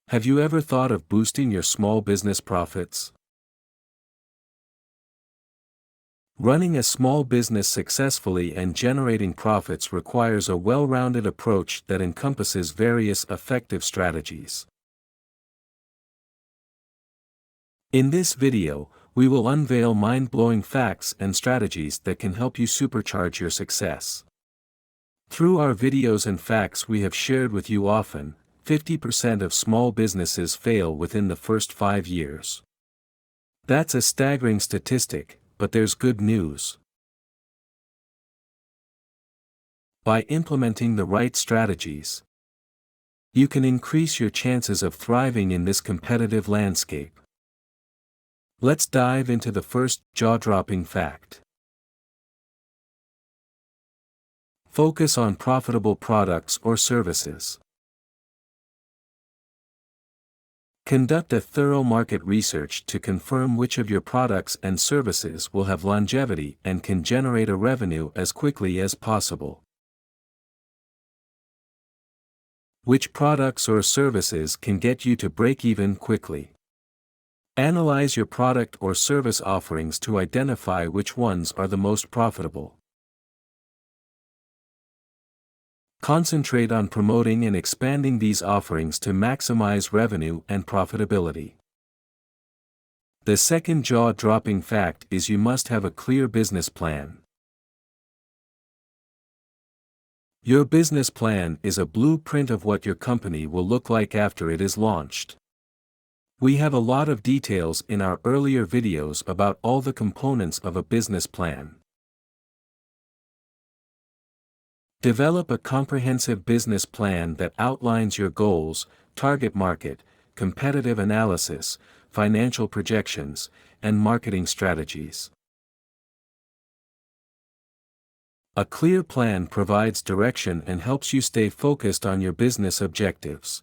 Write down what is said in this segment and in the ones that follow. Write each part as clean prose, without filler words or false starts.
Have you ever thought of boosting your small business profits? Running a small business successfully and generating profits requires a well-rounded approach that encompasses various effective strategies. In this video, we will unveil mind-blowing facts and strategies that can help you supercharge your success. Through our videos and facts we have shared with you often, 50% of small businesses fail within the first 5 years. That's a staggering statistic, but there's good news. By implementing the right strategies, you can increase your chances of thriving in this competitive landscape. Let's dive into the first jaw-dropping fact. Focus on profitable products or services. Conduct a thorough market research to confirm which of your products and services will have longevity and can generate a revenue as quickly as possible. Which products or services can get you to break even quickly? Analyze your product or service offerings to identify which ones are the most profitable. Concentrate on promoting and expanding these offerings to maximize revenue and profitability. The second jaw-dropping fact is you must have a clear business plan. Your business plan is a blueprint of what your company will look like after it is launched. We have a lot of details in our earlier videos about all the components of a business plan. Develop a comprehensive business plan that outlines your goals, target market, competitive analysis, financial projections, and marketing strategies. A clear plan provides direction and helps you stay focused on your business objectives,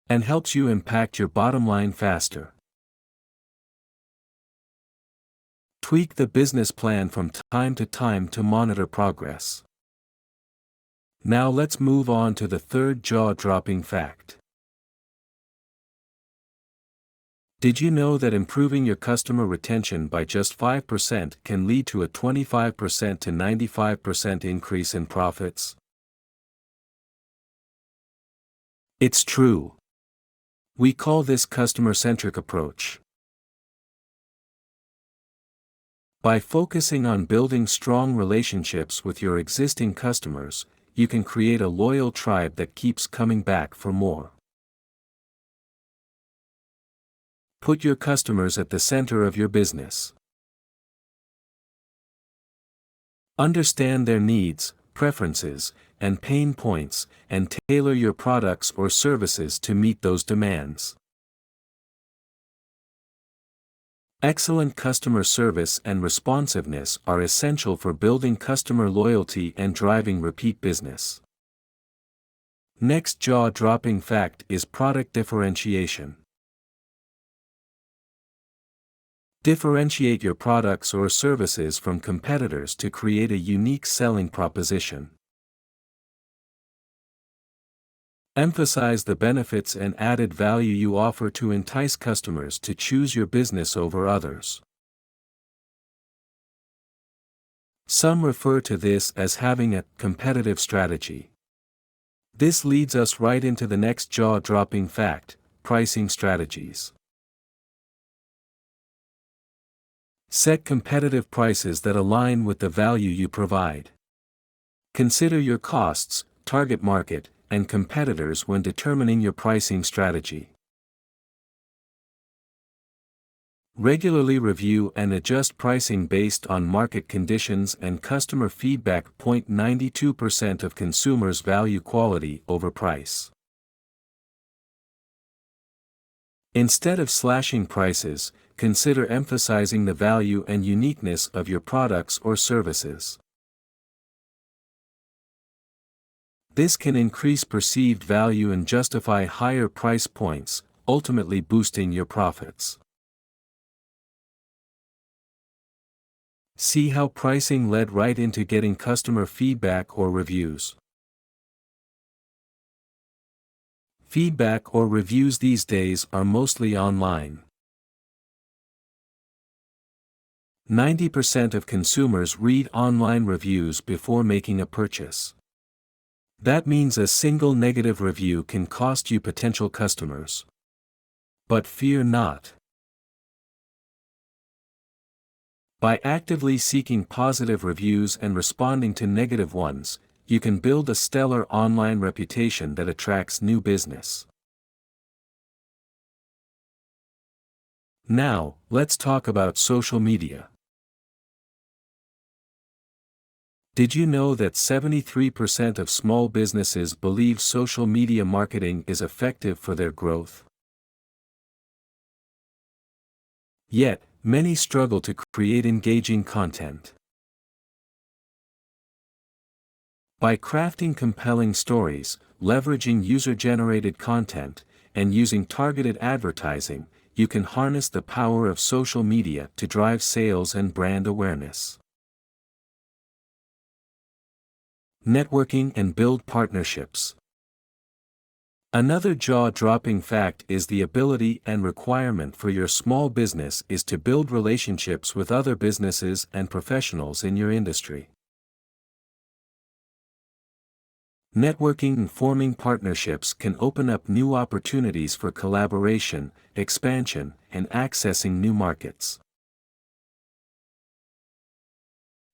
and helps you impact your bottom line faster. Tweak the business plan from time to monitor progress. Now let's move on to the third jaw-dropping fact. Did you know that improving your customer retention by just 5% can lead to a 25% to 95% increase in profits? It's true. We call this customer-centric approach. By focusing on building strong relationships with your existing customers, you can create a loyal tribe that keeps coming back for more. Put your customers at the center of your business. Understand their needs, preferences, and pain points, and tailor your products or services to meet those demands. Excellent customer service and responsiveness are essential for building customer loyalty and driving repeat business. Next jaw-dropping fact is product differentiation. Differentiate your products or services from competitors to create a unique selling proposition. Emphasize the benefits and added value you offer to entice customers to choose your business over others. Some refer to this as having a competitive strategy. This leads us right into the next jaw-dropping fact: pricing strategies. Set competitive prices that align with the value you provide. Consider your costs, target market, and competitors when determining your pricing strategy. Regularly review and adjust pricing based on market conditions and customer feedback. 92% of consumers value quality over price. Instead of slashing prices, consider emphasizing the value and uniqueness of your products or services. This can increase perceived value and justify higher price points, ultimately boosting your profits. See how pricing led right into getting customer feedback or reviews. Feedback or reviews these days are mostly online. 90% of consumers read online reviews before making a purchase. That means a single negative review can cost you potential customers. But fear not. By actively seeking positive reviews and responding to negative ones, you can build a stellar online reputation that attracts new business. Now, let's talk about social media. Did you know that 73% of small businesses believe social media marketing is effective for their growth? Yet, many struggle to create engaging content. By crafting compelling stories, leveraging user-generated content, and using targeted advertising, you can harness the power of social media to drive sales and brand awareness. Networking and build partnerships. Another jaw-dropping fact is the ability and requirement for your small business is to build relationships with other businesses and professionals in your industry. Networking and forming partnerships can open up new opportunities for collaboration, expansion, and accessing new markets.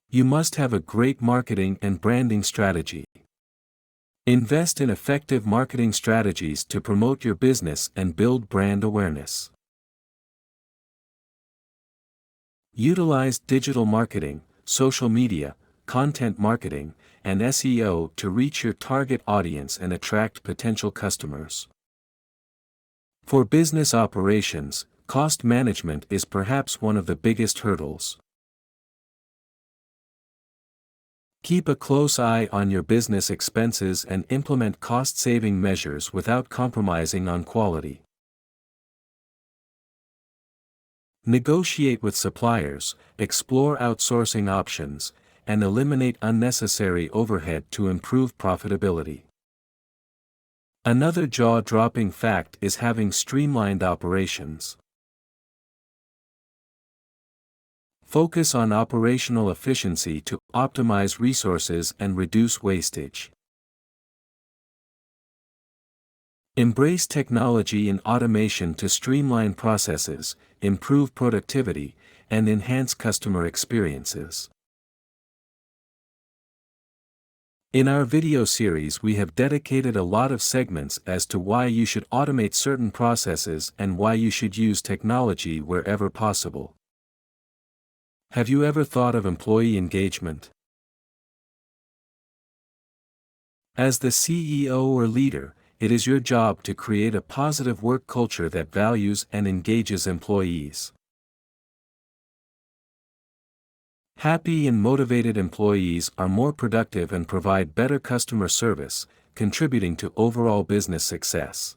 You must have a great marketing and branding strategy. Invest in effective marketing strategies to promote your business and build brand awareness. Utilize digital marketing, social media, content marketing, and SEO to reach your target audience and attract potential customers. For business operations, cost management is perhaps one of the biggest hurdles. Keep a close eye on your business expenses and implement cost-saving measures without compromising on quality. Negotiate with suppliers, explore outsourcing options, and eliminate unnecessary overhead to improve profitability. Another jaw-dropping fact is having streamlined operations. Focus on operational efficiency to optimize resources and reduce wastage. Embrace technology and automation to streamline processes, improve productivity, and enhance customer experiences. In our video series, we have dedicated a lot of segments as to why you should automate certain processes and why you should use technology wherever possible. Have you ever thought of employee engagement? As the CEO or leader, it is your job to create a positive work culture that values and engages employees. Happy and motivated employees are more productive and provide better customer service, contributing to overall business success.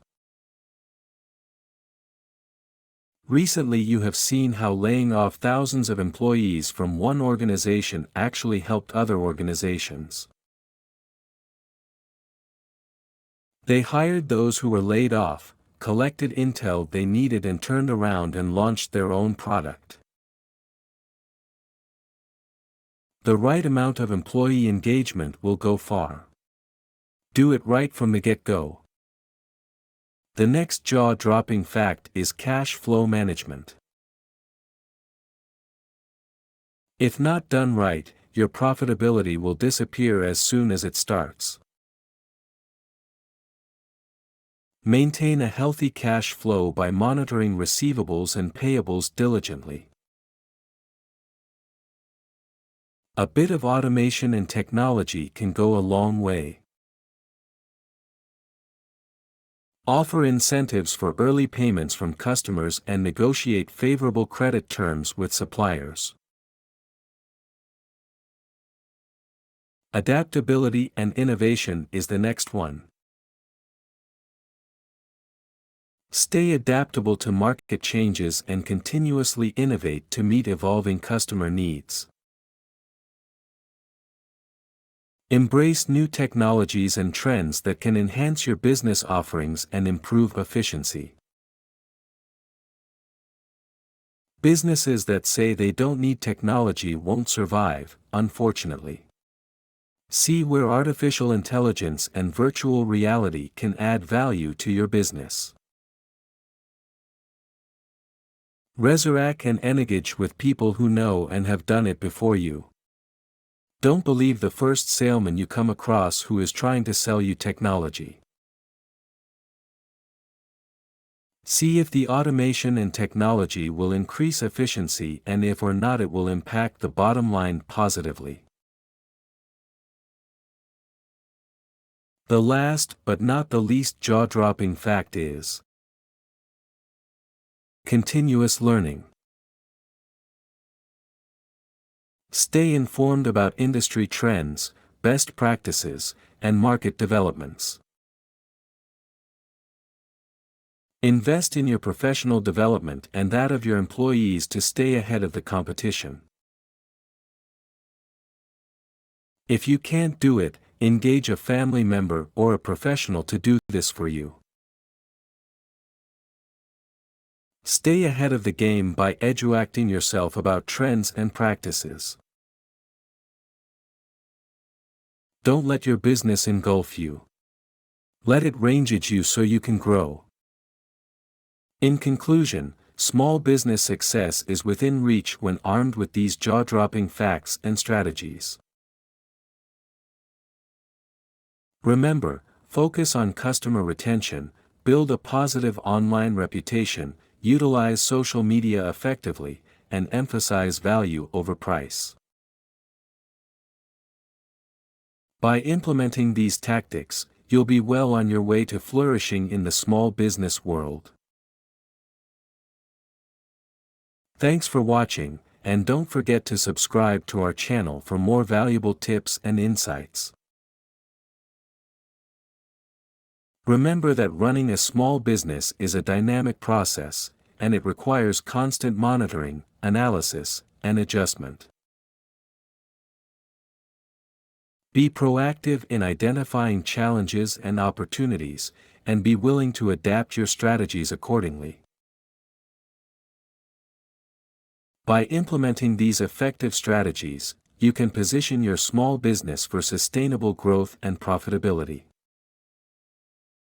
Recently, you have seen how laying off thousands of employees from one organization actually helped other organizations. They hired those who were laid off, collected intel they needed, and turned around and launched their own product. The right amount of employee engagement will go far. Do it right from the get-go. The next jaw-dropping fact is cash flow management. If not done right, your profitability will disappear as soon as it starts. Maintain a healthy cash flow by monitoring receivables and payables diligently. A bit of automation and technology can go a long way. Offer incentives for early payments from customers and negotiate favorable credit terms with suppliers. Adaptability and innovation is the next one. Stay adaptable to market changes and continuously innovate to meet evolving customer needs. Embrace new technologies and trends that can enhance your business offerings and improve efficiency. Businesses that say they don't need technology won't survive, unfortunately. See where artificial intelligence and virtual reality can add value to your business. Resurrect and engage with people who know and have done it before you. Don't believe the first salesman you come across who is trying to sell you technology. See if the automation and technology will increase efficiency and if or not it will impact the bottom line positively. The last but not the least jaw-dropping fact is continuous learning. Stay informed about industry trends, best practices, and market developments. Invest in your professional development and that of your employees to stay ahead of the competition. If you can't do it, engage a family member or a professional to do this for you. Stay ahead of the game by educating yourself about trends and practices. Don't let your business engulf you. Let it range at you so you can grow. In conclusion, small business success is within reach when armed with these jaw-dropping facts and strategies. Remember, focus on customer retention, build a positive online reputation, utilize social media effectively, and emphasize value over price. By implementing these tactics, you'll be well on your way to flourishing in the small business world. Thanks for watching, and don't forget to subscribe to our channel for more valuable tips and insights. Remember that running a small business is a dynamic process, and it requires constant monitoring, analysis, and adjustment. Be proactive in identifying challenges and opportunities, and be willing to adapt your strategies accordingly. By implementing these effective strategies, you can position your small business for sustainable growth and profitability.